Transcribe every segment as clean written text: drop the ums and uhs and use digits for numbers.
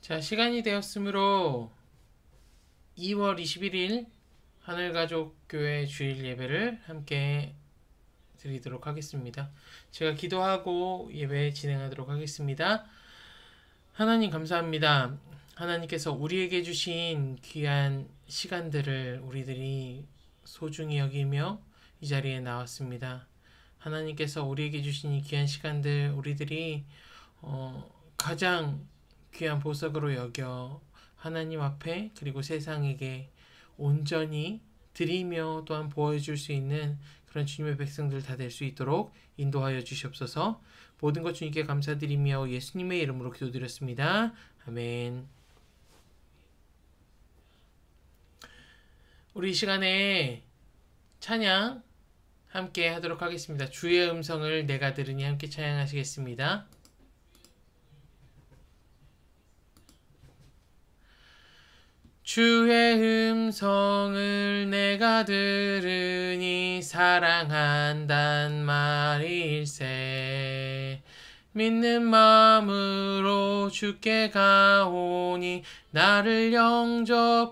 자, 시간이 되었으므로 2월 21일 하늘가족교회 주일 예배를 함께 드리도록 하겠습니다. 제가 기도하고 예배 진행하도록 하겠습니다. 하나님 감사합니다. 하나님께서 우리에게 주신 귀한 시간들을 우리들이 소중히 여기며 이 자리에 나왔습니다. 하나님께서 우리에게 주신 이 귀한 시간들 우리들이 가장 귀한 보석으로 여겨 하나님 앞에 그리고 세상에게 온전히 드리며 또한 보여줄 수 있는 그런 주님의 백성들 다 될 수 있도록 인도하여 주시옵소서. 모든 것 주님께 감사드리며 예수님의 이름으로 기도드렸습니다. 아멘. 우리 이 시간에 찬양 함께 하도록 하겠습니다. 주의 음성을 내가 들으니 함께 찬양하시겠습니다. 주의 음성을 내가 들으니 사랑한단 말일세. 믿는 마음으로 주께 가오니 나를 영접하소서.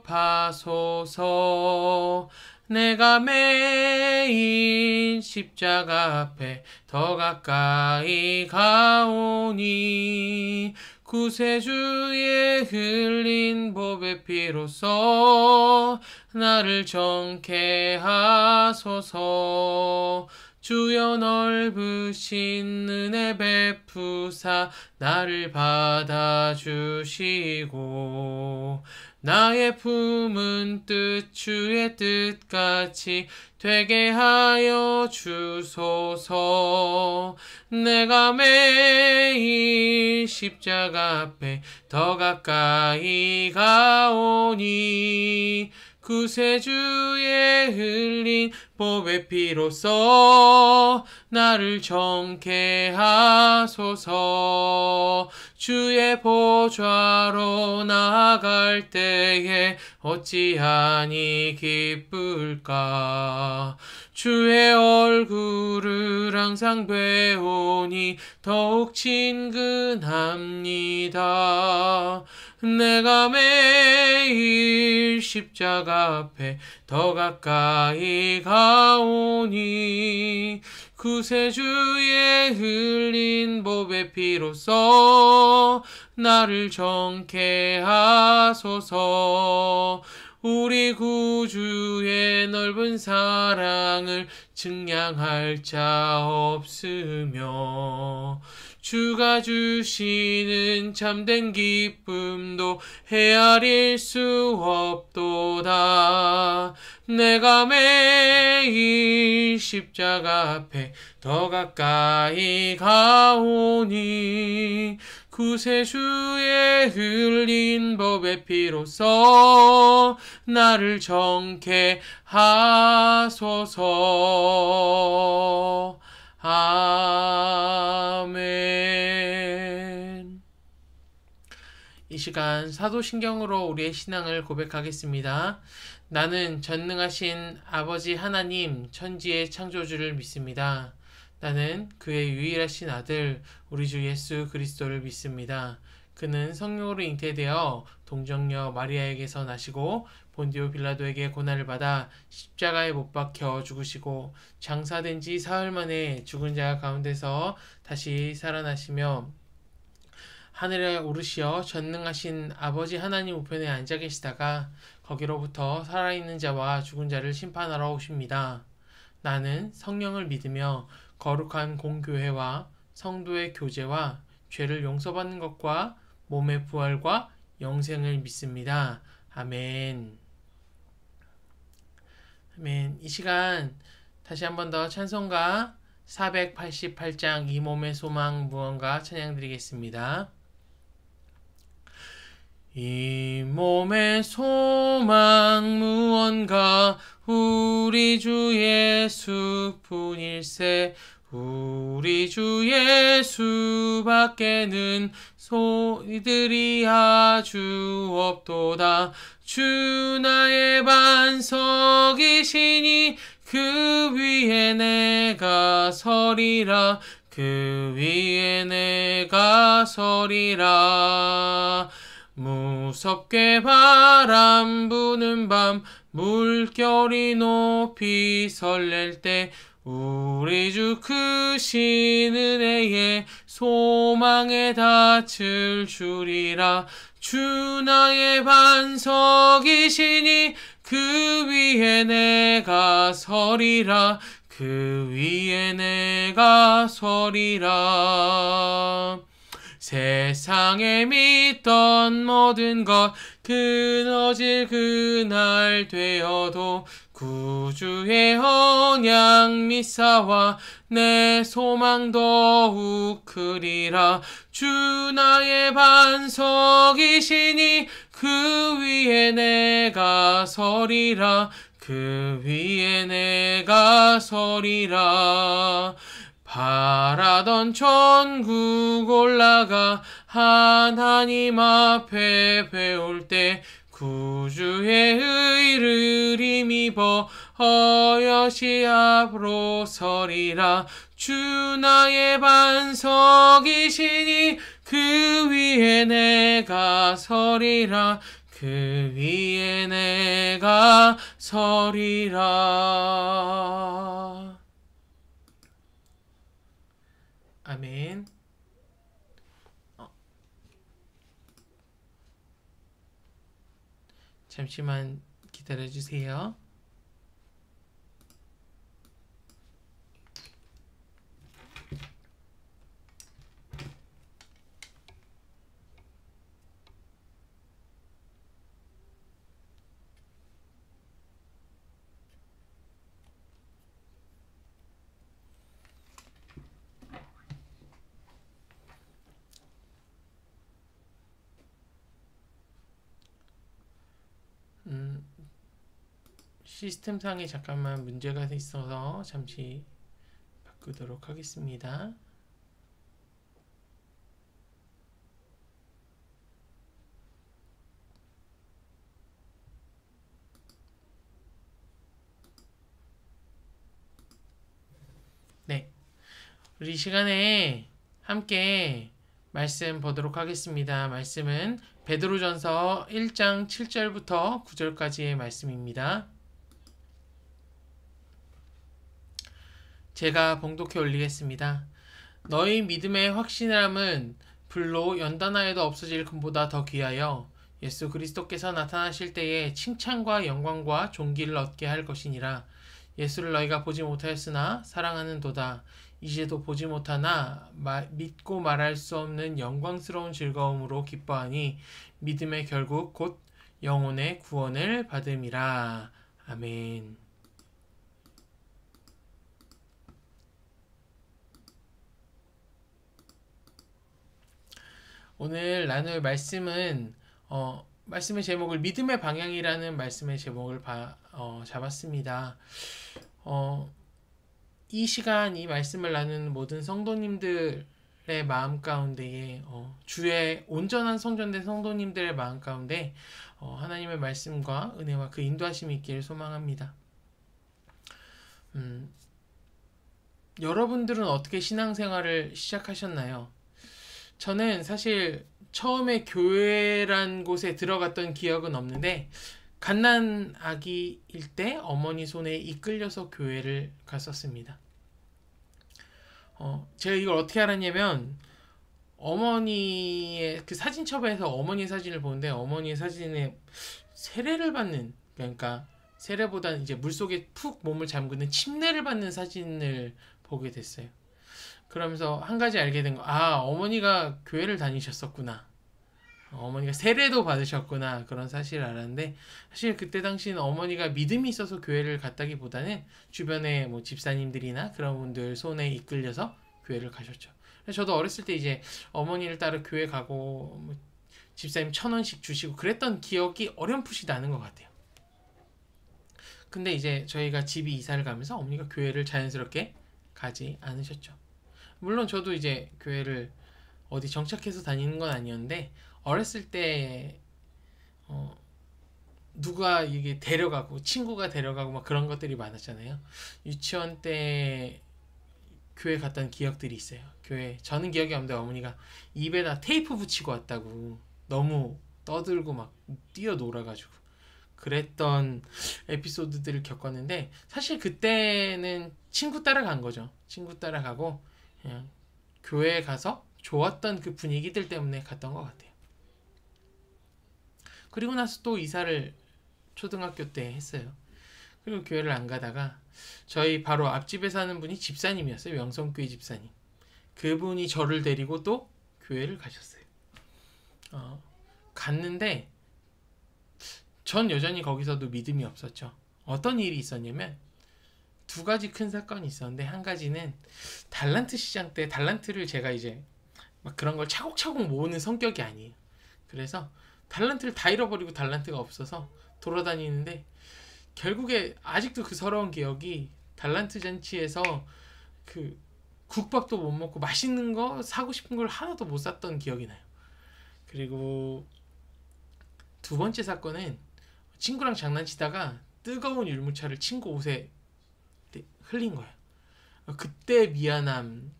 내가 매일 십자가 앞에 더 가까이 가오니 구세주의 흘린 보배 피로써 나를 정케 하소서. 주여 넓으신 은혜 베푸사 나를 받아주시고 나의 품은 뜻 주의 뜻같이 되게 하여 주소서. 내가 매일 십자가 앞에 더 가까이 가오니 구세주의 흘린 보배 피로써 나를 정케 하소서. 주의 보좌로 나아갈 때에 어찌하니 기쁠까. 주의 얼굴을 항상 배우니 더욱 친근합니다. 내가 매일 십자가 앞에 더 가까이 가오니 구세주의 흘린 보배 피로써 나를 정케 하소서. 우리 구주의 넓은 사랑을 증량할 자 없으며 주가 주시는 참된 기쁨도 헤아릴 수 없도다. 내가 매일 십자가 앞에 더 가까이 가오니 구세주의 흘린 법의 피로써 나를 정케 하소서. 아멘. 이 시간 사도신경으로 우리의 신앙을 고백하겠습니다. 나는 전능하신 아버지 하나님 천지의 창조주를 믿습니다. 나는 그의 유일하신 아들 우리 주 예수 그리스도를 믿습니다. 그는 성령으로 잉태되어 동정녀 마리아에게서 나시고 본디오 빌라도에게 고난을 받아 십자가에 못 박혀 죽으시고 장사된 지 사흘 만에 죽은 자 가운데서 다시 살아나시며 하늘에 오르시어 전능하신 아버지 하나님 우편에 앉아 계시다가 거기로부터 살아있는 자와 죽은 자를 심판하러 오십니다. 나는 성령을 믿으며 거룩한 공교회와 성도의 교제와 죄를 용서받는 것과 몸의 부활과 영생을 믿습니다. 아멘. 아멘. 이 시간 다시 한 번 더 찬송가 488장 이 몸의 소망 무언가 찬양드리겠습니다. 이 몸의 소망 무언가 우리 주 예수뿐일세. 우리 주 예수 밖에는 소이들이 아주 없도다. 주 나의 반석이시니 그 위에 내가 서리라. 그 위에 내가 서리라. 무섭게 바람 부는 밤 물결이 높이 설렐 때 우리 주 크신 은혜에 소망에 닻을 주리라. 주 나의 반석이시니 그 위에 내가 서리라. 그 위에 내가 서리라. 세상에 믿던 모든 것 그너질 그날 되어도 구주의 언약 미사와 내 소망 더욱 크리라. 주 나의 반석이시니 그 위에 내가 서리라. 그 위에 내가 서리라. 바라던 천국 올라가 하나님 앞에 배울 때 구주의 의를 힘입어 어여시 앞으로 서리라. 주 나의 반석이시니 그 위에 내가 서리라. 그 위에 내가 서리라. 아멘. 잠시만 기다려주세요. 시스템상에 잠깐만 문제가 있어서 잠시 바꾸도록 하겠습니다. 네, 우리 이 시간에 함께 말씀 보도록 하겠습니다. 말씀은 베드로전서 1장 7절부터 9절까지의 말씀입니다. 제가 봉독해 올리겠습니다. 너희 믿음의 확신함은 불로 연단하여도 없어질 금보다 더 귀하여 예수 그리스도께서 나타나실 때에 칭찬과 영광과 존귀를 얻게 할 것이니라. 예수를 너희가 보지 못하였으나 사랑하는도다. 이제도 보지 못하나 믿고 말할 수 없는 영광스러운 즐거움으로 기뻐하니 믿음의 결국 곧 영혼의 구원을 받음이라. 아멘. 오늘 나눌 말씀은 말씀의 제목을 믿음의 방향이라는 말씀의 제목을 잡았습니다. 이 시간 이 말씀을 나누는 모든 성도님들의 마음 가운데에 주의 온전한 성전된 성도님들의 마음 가운데 하나님의 말씀과 은혜와 그 인도하심이 있기를 소망합니다. 여러분들은 어떻게 신앙생활을 시작하셨나요? 저는 사실 처음에 교회란 곳에 들어갔던 기억은 없는데 갓난아기일 때 어머니 손에 이끌려서 교회를 갔었습니다. 제가 이걸 어떻게 알았냐면 어머니의 그 사진첩에서 어머니 사진을 보는데 어머니의 사진에 세례를 받는, 그러니까 세례보다는 이제 물속에 푹 몸을 잠그는 침례를 받는 사진을 보게 됐어요. 그러면서 한 가지 알게 된 거, 어머니가 교회를 다니셨었구나. 어머니가 세례도 받으셨구나. 그런 사실을 알았는데, 사실 그때 당시는 어머니가 믿음이 있어서 교회를 갔다기보다는 주변에 뭐 집사님들이나 그런 분들 손에 이끌려서 교회를 가셨죠. 저도 어렸을 때 이제 어머니를 따라 교회 가고, 뭐 집사님 1,000원씩 주시고 그랬던 기억이 어렴풋이 나는 것 같아요. 근데 이제 저희가 집이 이사를 가면서 어머니가 교회를 자연스럽게 가지 않으셨죠. 물론 저도 이제 교회를 어디 정착해서 다니는 건 아니었는데 어렸을 때 누가 이게 데려가고 친구가 데려가고 막 그런 것들이 많았잖아요. 유치원 때 교회 갔던 기억들이 있어요. 교회 저는 기억이 없는데 어머니가 입에다 테이프 붙이고 왔다고 너무 떠들고 막 뛰어놀아가지고 그랬던 에피소드들을 겪었는데, 사실 그때는 친구 따라간 거죠. 친구 따라가고 그냥 교회에 가서 좋았던 그 분위기들 때문에 갔던 것 같아요. 그리고 나서 또 이사를 초등학교 때 했어요. 그리고 교회를 안 가다가 저희 바로 앞집에 사는 분이 집사님이었어요. 명성교회 집사님. 그분이 저를 데리고 또 교회를 가셨어요. 갔는데 전 여전히 거기서도 믿음이 없었죠. 어떤 일이 있었냐면 두 가지 큰 사건이 있었는데, 한 가지는 달란트 시장 때, 달란트를 제가 이제 막 그런 걸 차곡차곡 모으는 성격이 아니에요. 그래서 달란트를 다 잃어버리고 달란트가 없어서 돌아다니는데, 결국에 아직도 그 서러운 기억이, 달란트 잔치에서 그 국밥도 못 먹고 맛있는 거 사고 싶은 걸 하나도 못 샀던 기억이 나요. 그리고 두 번째 사건은 친구랑 장난치다가 뜨거운 율무차를 친구 옷에 흘린 거예요. 그때 미안함.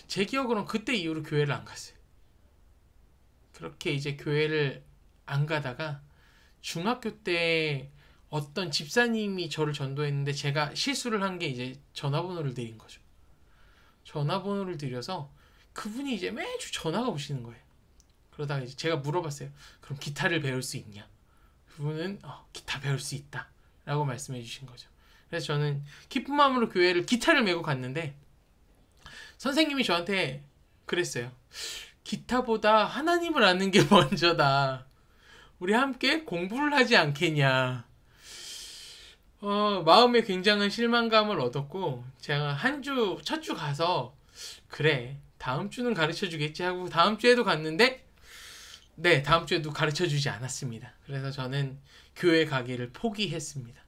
제 기억으로는 그때 이후로 교회를 안 갔어요. 그렇게 이제 교회를 안 가다가 중학교 때 어떤 집사님이 저를 전도했는데, 제가 실수를 한 게 이제 전화번호를 드린 거죠. 전화번호를 드려서 그분이 이제 매주 전화가 오시는 거예요. 그러다가 이제 제가 물어봤어요. 그럼 기타를 배울 수 있냐? 그분은 기타 배울 수 있다 라고 말씀해 주신 거죠. 그래서 저는 기쁜 마음으로 교회를 기타를 메고 갔는데, 선생님이 저한테 그랬어요. 기타보다 하나님을 아는 게 먼저다. 우리 함께 공부를 하지 않겠냐. 마음에 굉장한 실망감을 얻었고, 제가 첫 주 가서 그래 다음 주는 가르쳐 주겠지 하고 다음 주에도 갔는데, 네, 다음 주에도 가르쳐 주지 않았습니다. 그래서 저는 교회 가기를 포기했습니다.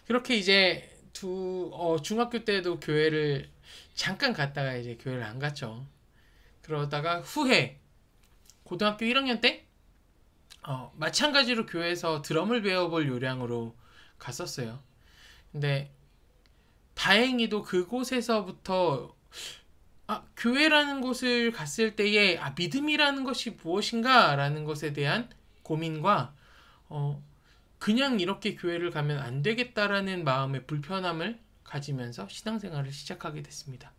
그렇게 이제 중학교 때도 교회를 잠깐 갔다가 이제 교회를 안 갔죠. 그러다가 후에 고등학교 1학년 때 마찬가지로 교회에서 드럼을 배워볼 요량으로 갔었어요. 근데 다행히도 그곳에서부터 교회라는 곳을 갔을 때에 믿음이라는 것이 무엇인가 라는 것에 대한 고민과 그냥 이렇게 교회를 가면 안 되겠다라는 마음의 불편함을 가지면서 신앙생활을 시작하게 됐습니다.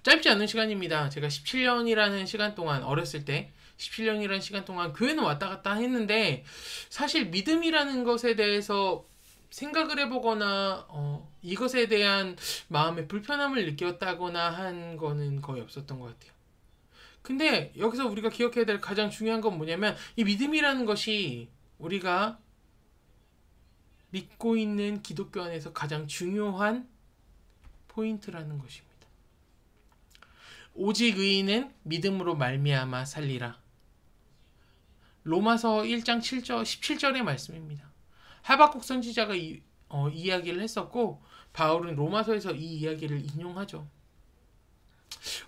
짧지 않은 시간입니다. 제가 17년이라는 시간 동안, 어렸을 때 17년이라는 시간 동안 교회는 왔다 갔다 했는데, 사실 믿음이라는 것에 대해서 생각을 해보거나 이것에 대한 마음의 불편함을 느꼈다거나 한 거는 거의 없었던 것 같아요. 근데 여기서 우리가 기억해야 될 가장 중요한 건 뭐냐면, 이 믿음이라는 것이 우리가 믿고 있는 기독교 안에서 가장 중요한 포인트라는 것입니다. 오직 의인은 믿음으로 말미암아 살리라. 로마서 1장 17절의 말씀입니다. 하박국 선지자가 이야기를 했었고, 바울은 로마서에서 이 이야기를 인용하죠.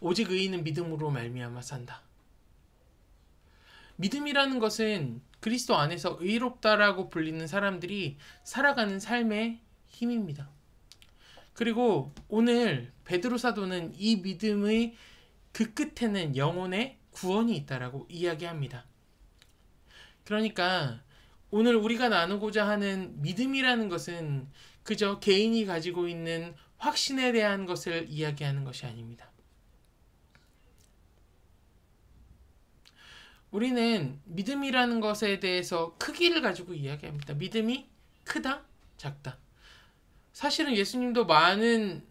오직 의인은 믿음으로 말미암아 산다. 믿음이라는 것은 그리스도 안에서 의롭다라고 불리는 사람들이 살아가는 삶의 힘입니다. 그리고 오늘 베드로 사도는 이 믿음의 그 끝에는 영혼의 구원이 있다라고 이야기합니다. 그러니까 오늘 우리가 나누고자 하는 믿음이라는 것은 그저 개인이 가지고 있는 확신에 대한 것을 이야기하는 것이 아닙니다. 우리는 믿음이라는 것에 대해서 크기를 가지고 이야기합니다. 믿음이 크다, 작다. 사실은 예수님도 많은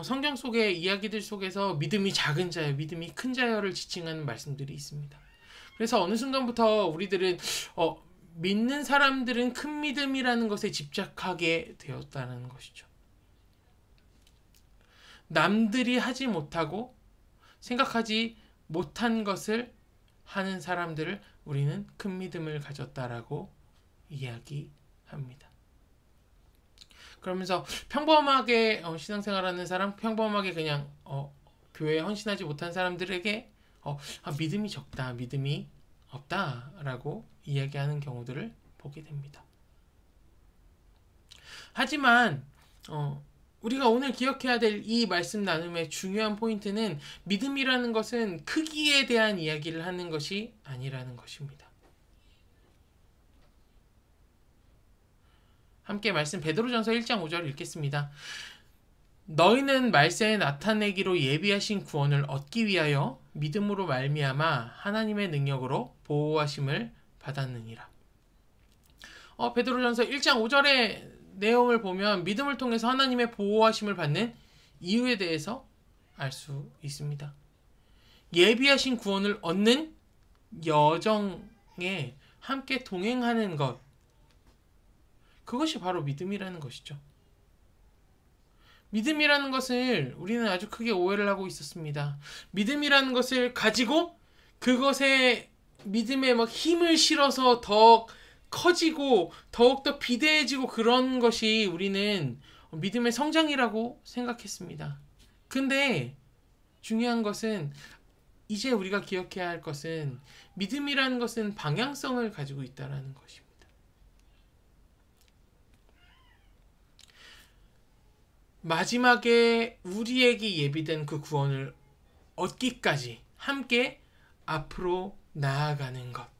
성경 속의 이야기들 속에서 믿음이 작은 자여, 믿음이 큰 자여를 지칭하는 말씀들이 있습니다. 그래서 어느 순간부터 우리들은 믿는 사람들은 큰 믿음이라는 것에 집착하게 되었다는 것이죠. 남들이 하지 못하고 생각하지 못한 것을 하는 사람들을 우리는 큰 믿음을 가졌다라고 이야기합니다. 그러면서 평범하게 신앙생활하는 사람, 평범하게 그냥 교회에 헌신하지 못한 사람들에게 믿음이 적다, 믿음이 없다라고 이야기하는 경우들을 보게 됩니다. 하지만 우리가 오늘 기억해야 될 이 말씀 나눔의 중요한 포인트는 믿음이라는 것은 크기에 대한 이야기를 하는 것이 아니라는 것입니다. 함께 말씀 베드로전서 1장 5절 읽겠습니다. 너희는 말세에 나타내기로 예비하신 구원을 얻기 위하여 믿음으로 말미암아 하나님의 능력으로 보호하심을 받았느니라. 베드로전서 1장 5절의 내용을 보면 믿음을 통해서 하나님의 보호하심을 받는 이유에 대해서 알 수 있습니다. 예비하신 구원을 얻는 여정에 함께 동행하는 것, 그것이 바로 믿음이라는 것이죠. 믿음이라는 것을 우리는 아주 크게 오해를 하고 있었습니다. 믿음이라는 것을 가지고 그것에 믿음에 막 힘을 실어서 더 커지고 더욱더 비대해지고 그런 것이 우리는 믿음의 성장이라고 생각했습니다. 근데 중요한 것은 이제 우리가 기억해야 할 것은 믿음이라는 것은 방향성을 가지고 있다는 것입니다. 마지막에 우리에게 예비된 그 구원을 얻기까지 함께 앞으로 나아가는 것,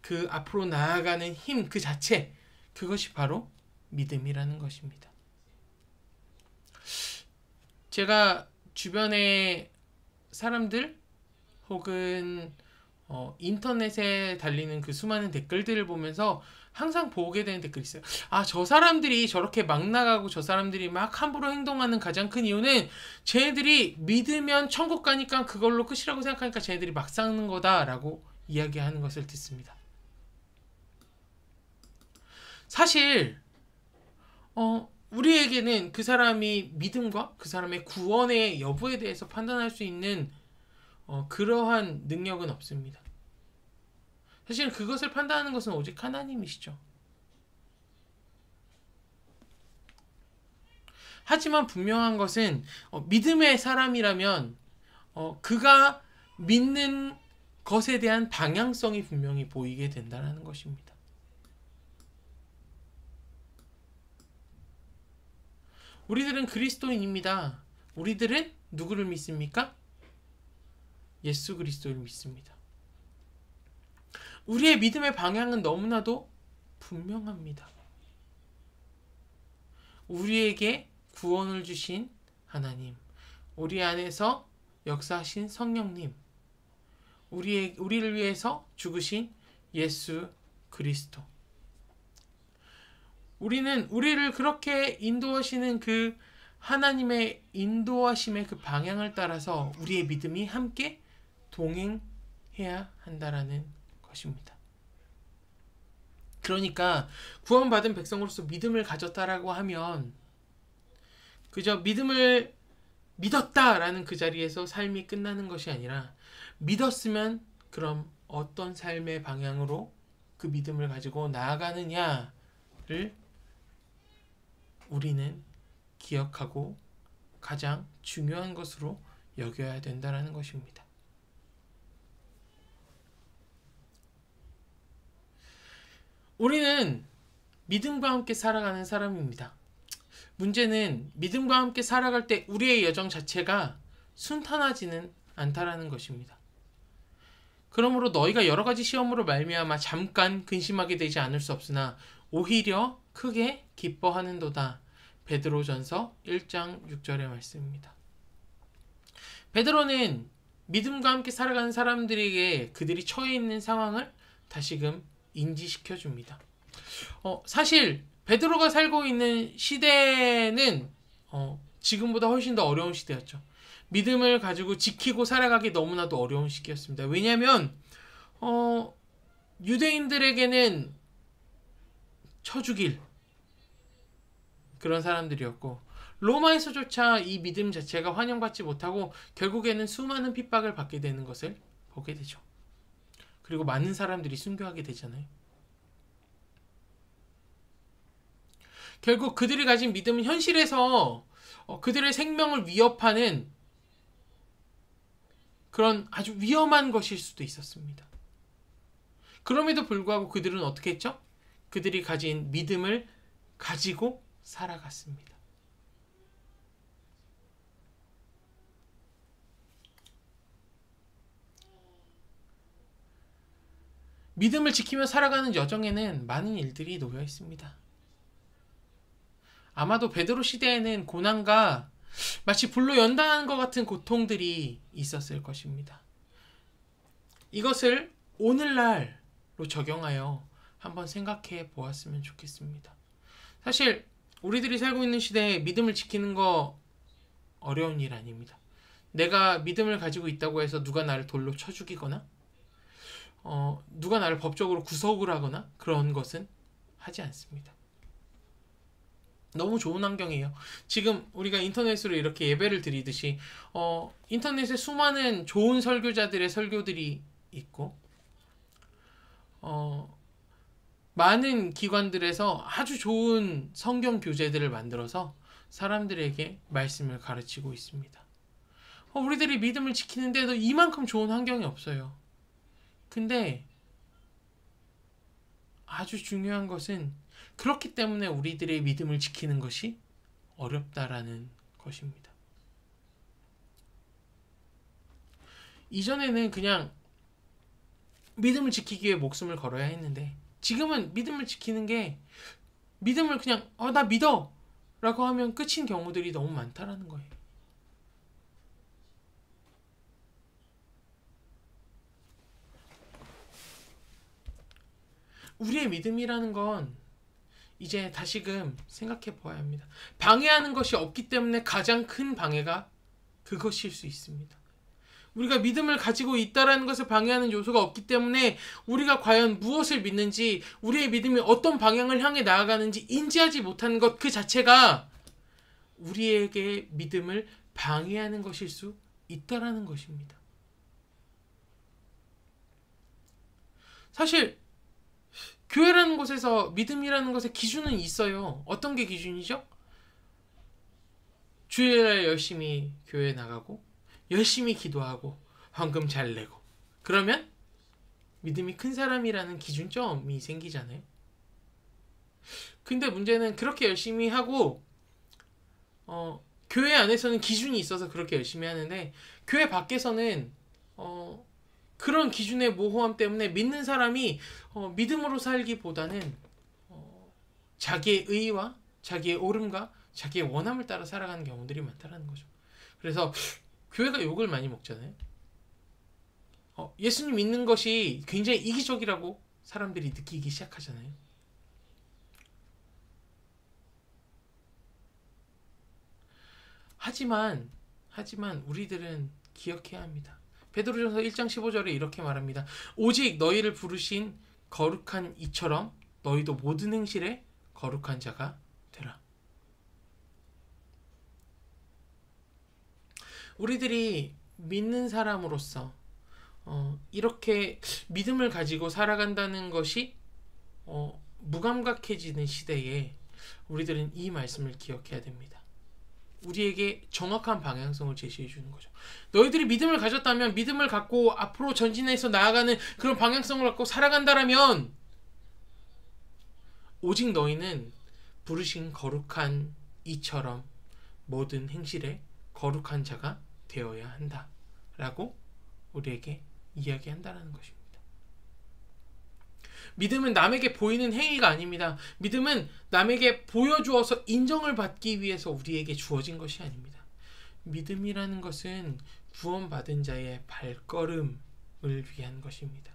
그 앞으로 나아가는 힘 그 자체, 그것이 바로 믿음이라는 것입니다. 제가 주변에 사람들 혹은 인터넷에 달리는 그 수많은 댓글들을 보면서 항상 보게 되는 댓글이 있어요. 저 사람들이 저렇게 막 나가고 저 사람들이 막 함부로 행동하는 가장 큰 이유는 쟤네들이 믿으면 천국 가니까 그걸로 끝이라고 생각하니까 쟤네들이 막 사는 거다라고 이야기하는 것을 듣습니다. 사실 우리에게는 그 사람이 믿음과 그 사람의 구원의 여부에 대해서 판단할 수 있는 그러한 능력은 없습니다. 사실 그것을 판단하는 것은 오직 하나님이시죠. 하지만 분명한 것은 믿음의 사람이라면 그가 믿는 것에 대한 방향성이 분명히 보이게 된다는 것입니다. 우리들은 그리스도인입니다. 우리들은 누구를 믿습니까? 예수 그리스도를 믿습니다. 우리의 믿음의 방향은 너무나도 분명합니다. 우리에게 구원을 주신 하나님, 우리 안에서 역사하신 성령님, 우리를 위해서 죽으신 예수 그리스도. 우리는 우리를 그렇게 인도하시는 그 하나님의 인도하심의 그 방향을 따라서 우리의 믿음이 함께 동행해야 한다라는 것입니다. 그러니까 구원받은 백성으로서 믿음을 가졌다라고 하면 그저 믿음을 믿었다라는 그 자리에서 삶이 끝나는 것이 아니라 믿었으면 그럼 어떤 삶의 방향으로 그 믿음을 가지고 나아가느냐를 우리는 기억하고 가장 중요한 것으로 여겨야 된다는 것입니다. 우리는 믿음과 함께 살아가는 사람입니다. 문제는 믿음과 함께 살아갈 때 우리의 여정 자체가 순탄하지는 않다라는 것입니다. 그러므로 너희가 여러 가지 시험으로 말미암아 잠깐 근심하게 되지 않을 수 없으나 오히려 크게 기뻐하는도다. 베드로전서 1장 6절의 말씀입니다. 베드로는 믿음과 함께 살아가는 사람들에게 그들이 처해 있는 상황을 다시금 인지시켜 줍니다. 사실 베드로가 살고 있는 시대는 지금보다 훨씬 더 어려운 시대였죠. 믿음을 가지고 지키고 살아가기 너무나도 어려운 시기였습니다. 왜냐하면 유대인들에게는 쳐죽일 그런 사람들이었고 로마에서조차 이 믿음 자체가 환영받지 못하고 결국에는 수많은 핍박을 받게 되는 것을 보게 되죠. 그리고 많은 사람들이 순교하게 되잖아요. 결국 그들이 가진 믿음은 현실에서 그들의 생명을 위협하는 그런 아주 위험한 것일 수도 있었습니다. 그럼에도 불구하고 그들은 어떻게 했죠? 그들이 가진 믿음을 가지고 살아갔습니다. 믿음을 지키며 살아가는 여정에는 많은 일들이 놓여 있습니다. 아마도 베드로 시대에는 고난과 마치 불로 연단하는 것 같은 고통들이 있었을 것입니다. 이것을 오늘날로 적용하여 한번 생각해 보았으면 좋겠습니다. 사실 우리들이 살고 있는 시대에 믿음을 지키는 거 어려운 일 아닙니다. 내가 믿음을 가지고 있다고 해서 누가 나를 돌로 쳐 죽이거나 누가 나를 법적으로 구속을 하거나 그런 것은 하지 않습니다. 너무 좋은 환경이에요. 지금 우리가 인터넷으로 이렇게 예배를 드리듯이 인터넷에 수많은 좋은 설교자들의 설교들이 있고 많은 기관들에서 아주 좋은 성경 교재들을 만들어서 사람들에게 말씀을 가르치고 있습니다. 우리들이 믿음을 지키는데도 이만큼 좋은 환경이 없어요. 근데 아주 중요한 것은 그렇기 때문에 우리들의 믿음을 지키는 것이 어렵다라는 것입니다. 이전에는 그냥 믿음을 지키기 위해 목숨을 걸어야 했는데 지금은 믿음을 지키는 게 믿음을 그냥 나 믿어 라고 하면 끝인 경우들이 너무 많다라는 거예요. 우리의 믿음이라는 건 이제 다시금 생각해 보아야 합니다. 방해하는 것이 없기 때문에 가장 큰 방해가 그것일 수 있습니다. 우리가 믿음을 가지고 있다라는 것을 방해하는 요소가 없기 때문에 우리가 과연 무엇을 믿는지, 우리의 믿음이 어떤 방향을 향해 나아가는지 인지하지 못하는 것 그 자체가 우리에게 믿음을 방해하는 것일 수 있다라는 것입니다. 사실 교회라는 곳에서 믿음이라는 것의 기준은 있어요. 어떤 게 기준이죠? 주일날 열심히 교회 나가고 열심히 기도하고 헌금 잘 내고 그러면 믿음이 큰 사람이라는 기준점이 생기잖아요. 근데 문제는 그렇게 열심히 하고 교회 안에서는 기준이 있어서 그렇게 열심히 하는데 교회 밖에서는 그런 기준의 모호함 때문에 믿는 사람이 믿음으로 살기보다는 자기의 의와 자기의 옳음과 자기의 원함을 따라 살아가는 경우들이 많다는 거죠. 그래서 교회가 욕을 많이 먹잖아요. 예수님 믿는 것이 굉장히 이기적이라고 사람들이 느끼기 시작하잖아요. 하지만 우리들은 기억해야 합니다. 베드로전서 1장 15절에 이렇게 말합니다. 오직 너희를 부르신 거룩한 이처럼 너희도 모든 행실에 거룩한 자가 되라. 우리들이 믿는 사람으로서 이렇게 믿음을 가지고 살아간다는 것이 무감각해지는 시대에 우리들은 이 말씀을 기억해야 됩니다. 우리에게 정확한 방향성을 제시해 주는 거죠. 너희들이 믿음을 가졌다면, 믿음을 갖고 앞으로 전진해서 나아가는 그런 방향성을 갖고 살아간다라면 오직 너희는 부르신 거룩한 이처럼 모든 행실에 거룩한 자가 되어야 한다 라고 우리에게 이야기한다라는 것입니다. 믿음은 남에게 보이는 행위가 아닙니다. 믿음은 남에게 보여주어서 인정을 받기 위해서 우리에게 주어진 것이 아닙니다. 믿음이라는 것은 구원받은 자의 발걸음을 위한 것입니다.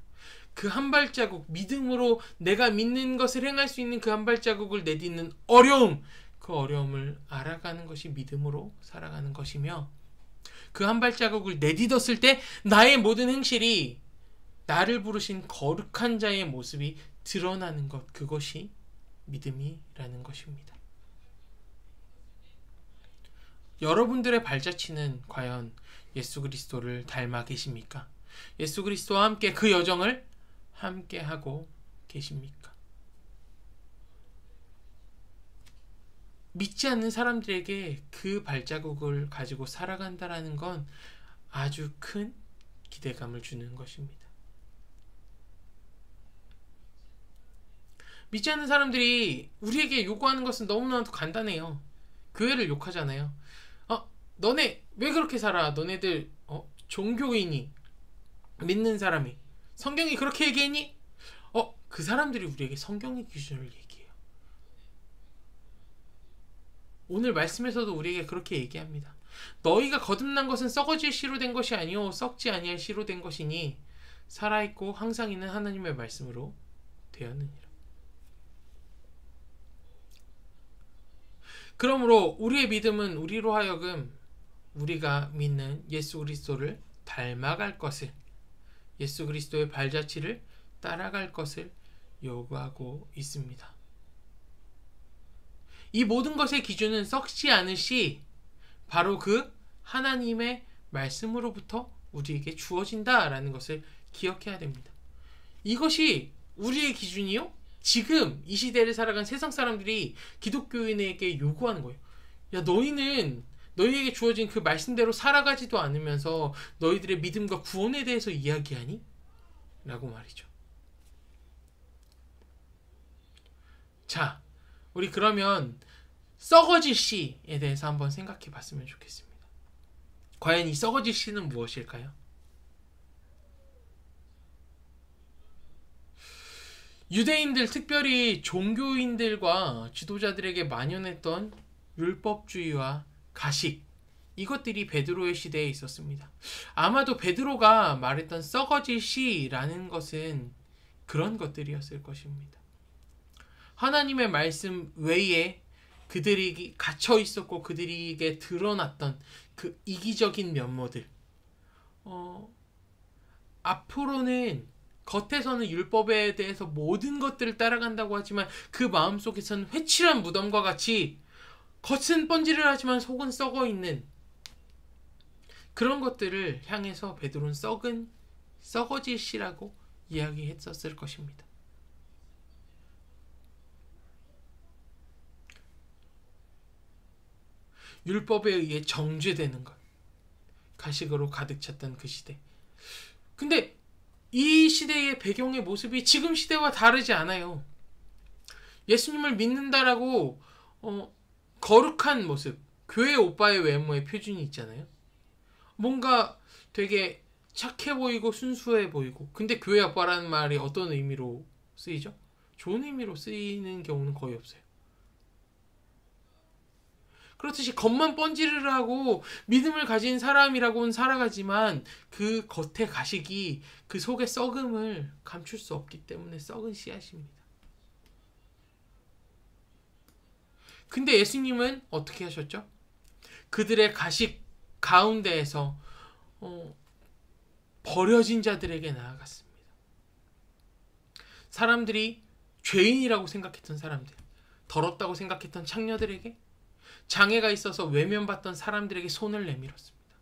그 한 발자국, 믿음으로 내가 믿는 것을 행할 수 있는 그 한 발자국을 내딛는 어려움, 그 어려움을 알아가는 것이 믿음으로 살아가는 것이며, 그 한 발자국을 내딛었을 때 나의 모든 행실이 나를 부르신 거룩한 자의 모습이 드러나는 것, 그것이 믿음이라는 것입니다. 여러분들의 발자취는 과연 예수 그리스도를 닮아 계십니까? 예수 그리스도와 함께 그 여정을 함께 하고 계십니까? 믿지 않는 사람들에게 그 발자국을 가지고 살아간다라는 건 아주 큰 기대감을 주는 것입니다. 믿지 않는 사람들이 우리에게 요구하는 것은 너무나도 간단해요. 교회를 욕하잖아요. 너네 왜 그렇게 살아? 너네들 종교인이, 믿는 사람이 성경이 그렇게 얘기했니? 그 사람들이 우리에게 성경의 기준을 얘기해요. 오늘 말씀에서도 우리에게 그렇게 얘기합니다. 너희가 거듭난 것은 썩어질 씨로 된 것이 아니요 썩지 아니할 씨로 된 것이니 살아있고 항상 있는 하나님의 말씀으로 되었느니라. 그러므로 우리의 믿음은 우리로 하여금 우리가 믿는 예수 그리스도를 닮아갈 것을, 예수 그리스도의 발자취를 따라갈 것을 요구하고 있습니다. 이 모든 것의 기준은 썩지 않을 씨, 바로 그 하나님의 말씀으로부터 우리에게 주어진다라는 것을 기억해야 됩니다. 이것이 우리의 기준이요? 지금 이 시대를 살아간 세상 사람들이 기독교인에게 요구하는 거예요. 야, 너희는 너희에게 주어진 그 말씀대로 살아가지도 않으면서 너희들의 믿음과 구원에 대해서 이야기하니? 라고 말이죠. 자, 우리 그러면 썩어질 씨에 대해서 한번 생각해 봤으면 좋겠습니다. 과연 이 썩어질 씨는 무엇일까요? 유대인들, 특별히 종교인들과 지도자들에게 만연했던 율법주의와 가식, 이것들이 베드로의 시대에 있었습니다. 아마도 베드로가 말했던 썩어질 씨라는 것은 그런 것들이었을 것입니다. 하나님의 말씀 외에 그들이 갇혀 있었고 그들에게 드러났던 그 이기적인 면모들, 앞으로는 겉에서는 율법에 대해서 모든 것들을 따라간다고 하지만 그 마음속에서는 회칠한 무덤과 같이 겉은 번지를 하지만 속은 썩어있는 그런 것들을 향해서 베드로는 썩어질 씨라고 이야기했었을 것입니다. 율법에 의해 정죄되는 것, 가식으로 가득 찼던 그 시대. 근데 이 시대의 배경의 모습이 지금 시대와 다르지 않아요. 예수님을 믿는다라고 거룩한 모습, 교회 오빠의 외모의 표준이 있잖아요. 뭔가 되게 착해 보이고 순수해 보이고, 근데 교회 오빠라는 말이 어떤 의미로 쓰이죠? 좋은 의미로 쓰이는 경우는 거의 없어요. 그렇듯이 겉만 번지르르 하고 믿음을 가진 사람이라고는 살아가지만 그 겉의 가식이 그 속의 썩음을 감출 수 없기 때문에 썩은 씨앗입니다. 근데 예수님은 어떻게 하셨죠? 그들의 가식 가운데에서 버려진 자들에게 나아갔습니다. 사람들이 죄인이라고 생각했던 사람들, 더럽다고 생각했던 창녀들에게, 장애가 있어서 외면받던 사람들에게 손을 내밀었습니다.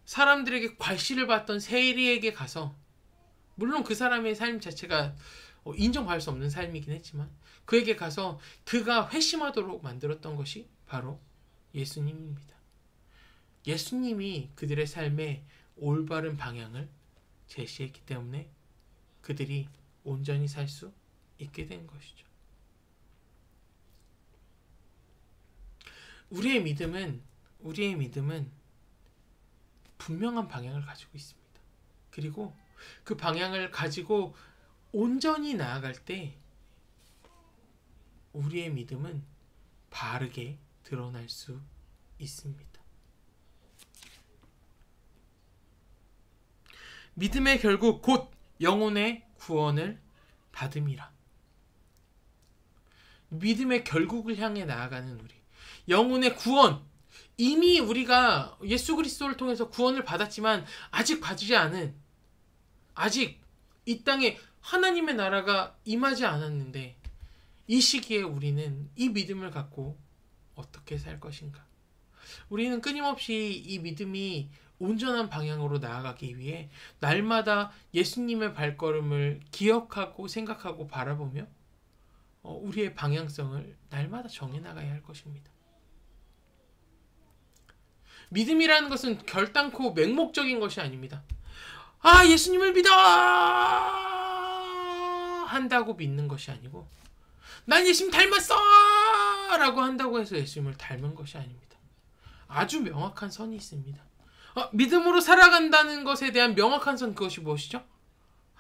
사람들에게 괄시를 받던 세리에게 가서, 물론 그 사람의 삶 자체가 인정받을 수 없는 삶이긴 했지만 그에게 가서 그가 회심하도록 만들었던 것이 바로 예수님입니다. 예수님이 그들의 삶의 올바른 방향을 제시했기 때문에 그들이 온전히 살 수 있게 된 것이죠. 우리의 믿음은 분명한 방향을 가지고 있습니다. 그리고 그 방향을 가지고 온전히 나아갈 때 우리의 믿음은 바르게 드러날 수 있습니다. 믿음의 결국 곧 영혼의 구원을 받음이라. 믿음의 결국을 향해 나아가는 우리, 영혼의 구원, 이미 우리가 예수 그리스도를 통해서 구원을 받았지만 아직 받지 않은, 아직 이 땅에 하나님의 나라가 임하지 않았는데 이 시기에 우리는 이 믿음을 갖고 어떻게 살 것인가? 우리는 끊임없이 이 믿음이 온전한 방향으로 나아가기 위해 날마다 예수님의 발걸음을 기억하고 생각하고 바라보며 우리의 방향성을 날마다 정해나가야 할 것입니다. 믿음이라는 것은 결단코 맹목적인 것이 아닙니다. 아, 예수님을 믿어! 한다고 믿는 것이 아니고, 난 예수님 닮았어! 라고 한다고 해서 예수님을 닮은 것이 아닙니다. 아주 명확한 선이 있습니다. 믿음으로 살아간다는 것에 대한 명확한 선, 그것이 무엇이죠?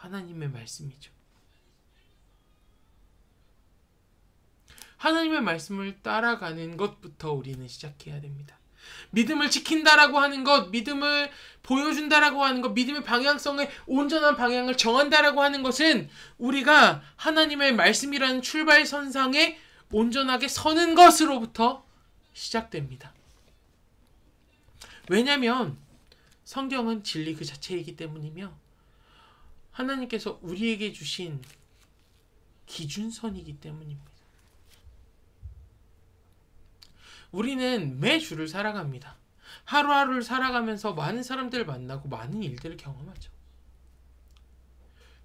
하나님의 말씀이죠. 하나님의 말씀을 따라가는 것부터 우리는 시작해야 됩니다. 믿음을 지킨다라고 하는 것, 믿음을 보여준다라고 하는 것, 믿음의 방향성의 온전한 방향을 정한다라고 하는 것은 우리가 하나님의 말씀이라는 출발선상에 온전하게 서는 것으로부터 시작됩니다. 왜냐하면 성경은 진리 그 자체이기 때문이며 하나님께서 우리에게 주신 기준선이기 때문입니다. 우리는 매주를 살아갑니다. 하루하루를 살아가면서 많은 사람들을 만나고 많은 일들을 경험하죠.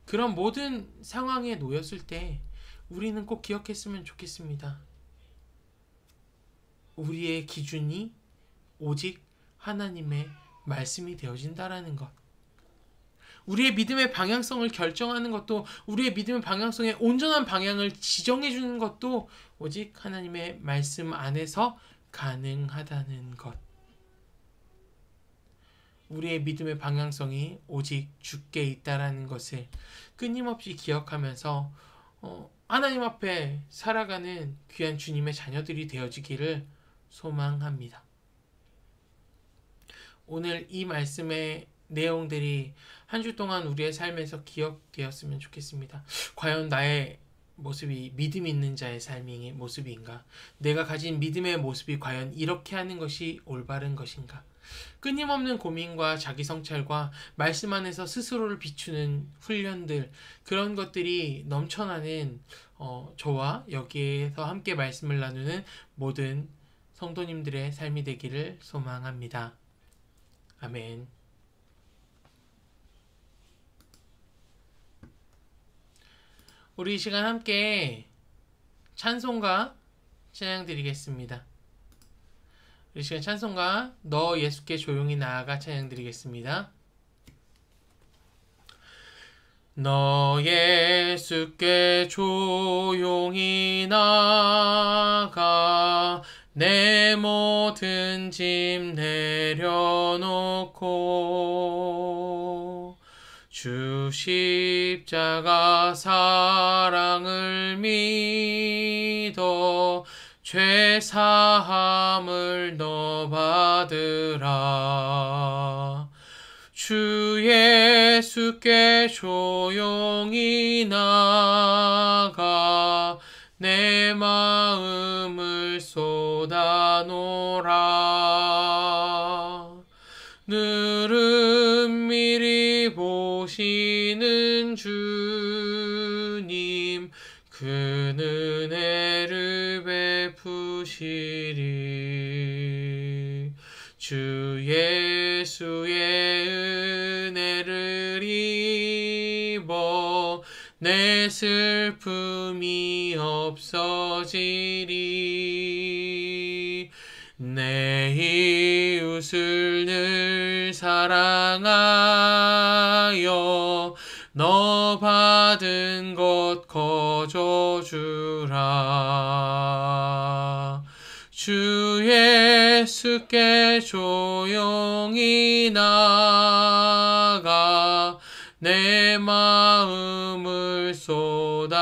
그런 모든 상황에 놓였을 때 우리는 꼭 기억했으면 좋겠습니다. 우리의 기준이 오직 하나님의 말씀이 되어진다라는 것. 우리의 믿음의 방향성을 결정하는 것도, 우리의 믿음의 방향성의 온전한 방향을 지정해 주는 것도 오직 하나님의 말씀 안에서 가능하다는 것. 우리의 믿음의 방향성이 오직 주께 있다라는 것을 끊임없이 기억하면서 하나님 앞에 살아가는 귀한 주님의 자녀들이 되어지기를 소망합니다. 오늘 이 말씀의 내용들이 한 주 동안 우리의 삶에서 기억되었으면 좋겠습니다. 과연 나의 모습이 믿음 있는 자의 삶의 모습인가? 내가 가진 믿음의 모습이 과연 이렇게 하는 것이 올바른 것인가? 끊임없는 고민과 자기 성찰과 말씀 안에서 스스로를 비추는 훈련들, 그런 것들이 넘쳐나는 저와 여기에서 함께 말씀을 나누는 모든 성도님들의 삶이 되기를 소망합니다. 아멘. 우리 이 시간 함께 찬송가 찬양 드리겠습니다. 우리 시간 찬송가 너 예수께 조용히 나아가 찬양 드리겠습니다. 너 예수께 조용히 나아가 내 모든 짐 내려놓고 주 십자가 사랑을 믿어 죄 사함을 너 받으라. 주 예수께 조용히 나아가 내 마음을 쏟아놓으라. 늘은 미리 보시는 주님 그는 은혜를 베푸시리. 주 예수의 은혜를 입어 내 슬픔이 없어지리. 내 이웃을 늘 사랑하여 너 받은 것 거저주라. 주 예수께 조용히 나아가 내 마음을 쏟아놓으라.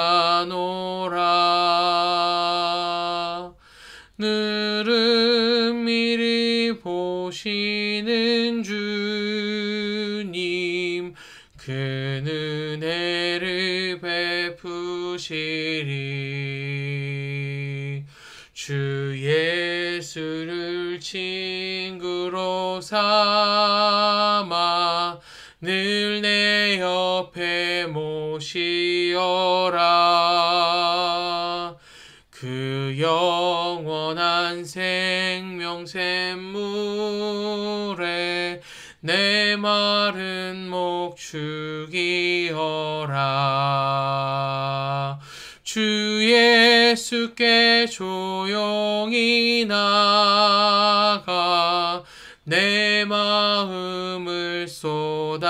늘은 미리 보시는 주님 그는 은혜를 베푸시리. 주 예수를 친구로 삼아 늘 내 옆에 모시어라. 그 영원한 생명 샘물에 내 마른 목 죽이어라. 주 예수께 조용히 나아가 내 마음을 쏟아놓으라.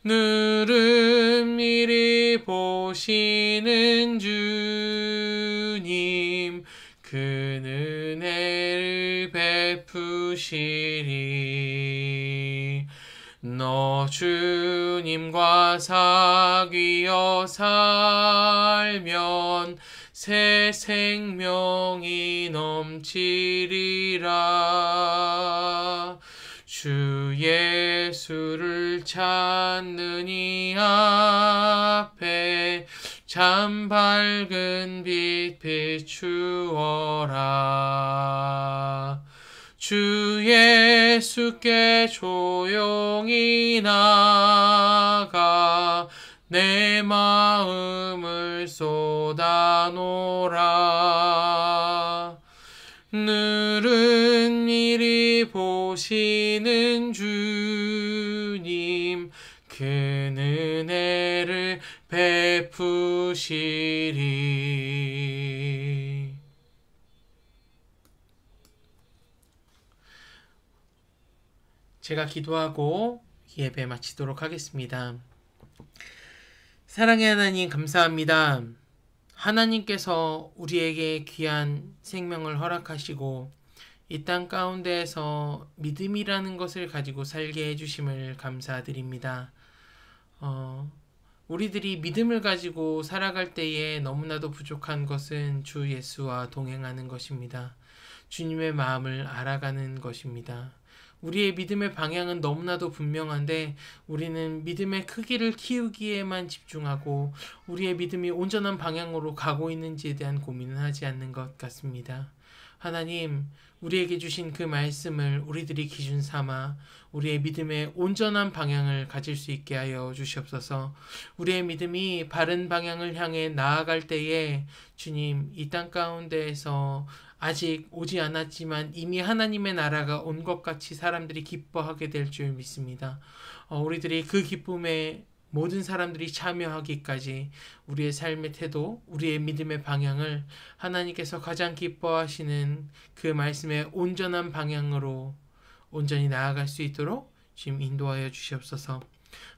늘은 미리 보시는 주님 그는 은혜를 베푸시리. 너 주님과 사귀어 살면 새 생명이 넘치리라. 주 예수를 찾는 이 앞에 참 밝은 빛 비추어라. 주 예수께 조용히 나가 내 마음을 쏟아놓으라. 늘은 미리 보시는 주님 큰 은혜를 베푸시리. 제가 기도하고 예배 마치도록 하겠습니다. 사랑의 하나님, 감사합니다. 하나님께서 우리에게 귀한 생명을 허락하시고 이 땅 가운데에서 믿음이라는 것을 가지고 살게 해주심을 감사드립니다. 우리들이 믿음을 가지고 살아갈 때에 너무나도 부족한 것은 주 예수와 동행하는 것입니다. 주님의 마음을 알아가는 것입니다. 우리의 믿음의 방향은 너무나도 분명한데 우리는 믿음의 크기를 키우기에만 집중하고 우리의 믿음이 온전한 방향으로 가고 있는지에 대한 고민은 하지 않는 것 같습니다. 하나님, 우리에게 주신 그 말씀을 우리들이 기준 삼아 우리의 믿음의 온전한 방향을 가질 수 있게 하여 주시옵소서. 우리의 믿음이 바른 방향을 향해 나아갈 때에 주님, 이 땅 가운데에서 아직 오지 않았지만 이미 하나님의 나라가 온 것 같이 사람들이 기뻐하게 될 줄 믿습니다. 우리들이 그 기쁨에 모든 사람들이 참여하기까지 우리의 삶의 태도, 우리의 믿음의 방향을 하나님께서 가장 기뻐하시는 그 말씀의 온전한 방향으로 온전히 나아갈 수 있도록 지금 인도하여 주시옵소서.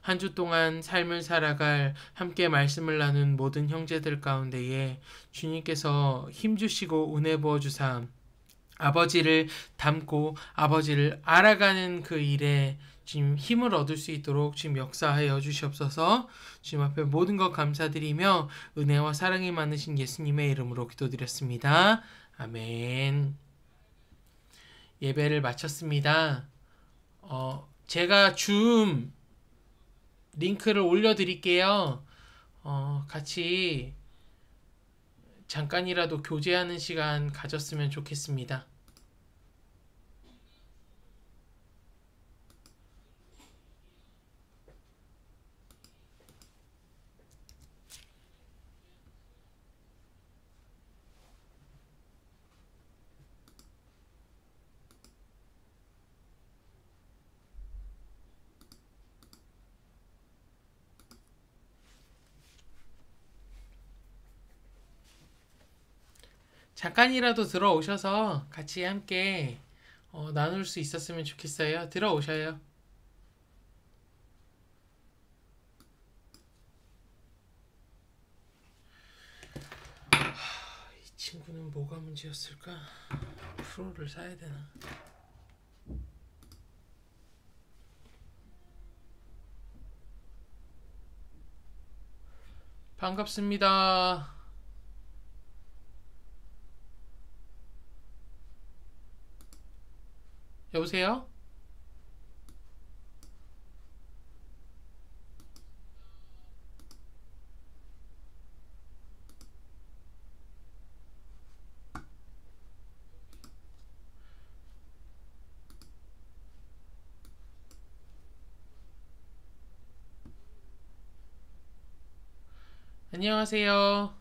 한 주 동안 삶을 살아갈 함께 말씀을 나눈 모든 형제들 가운데에 주님께서 힘주시고 은혜 부어주사 아버지를 닮고 아버지를 알아가는 그 일에 지금 힘을 얻을 수 있도록 지금 역사하여 주시옵소서. 주님 앞에 모든 것 감사드리며 은혜와 사랑이 많으신 예수님의 이름으로 기도드렸습니다. 아멘. 예배를 마쳤습니다. 제가 줌 링크를 올려드릴게요. 같이 잠깐이라도 교제하는 시간 가졌으면 좋겠습니다. 잠깐이라도 들어오셔서 같이 함께 나눌 수 있었으면 좋겠어요. 들어오셔요. 이 친구는 뭐가 문제였을까? 프로를 사야 되나? 반갑습니다. 여보세요? 안녕하세요.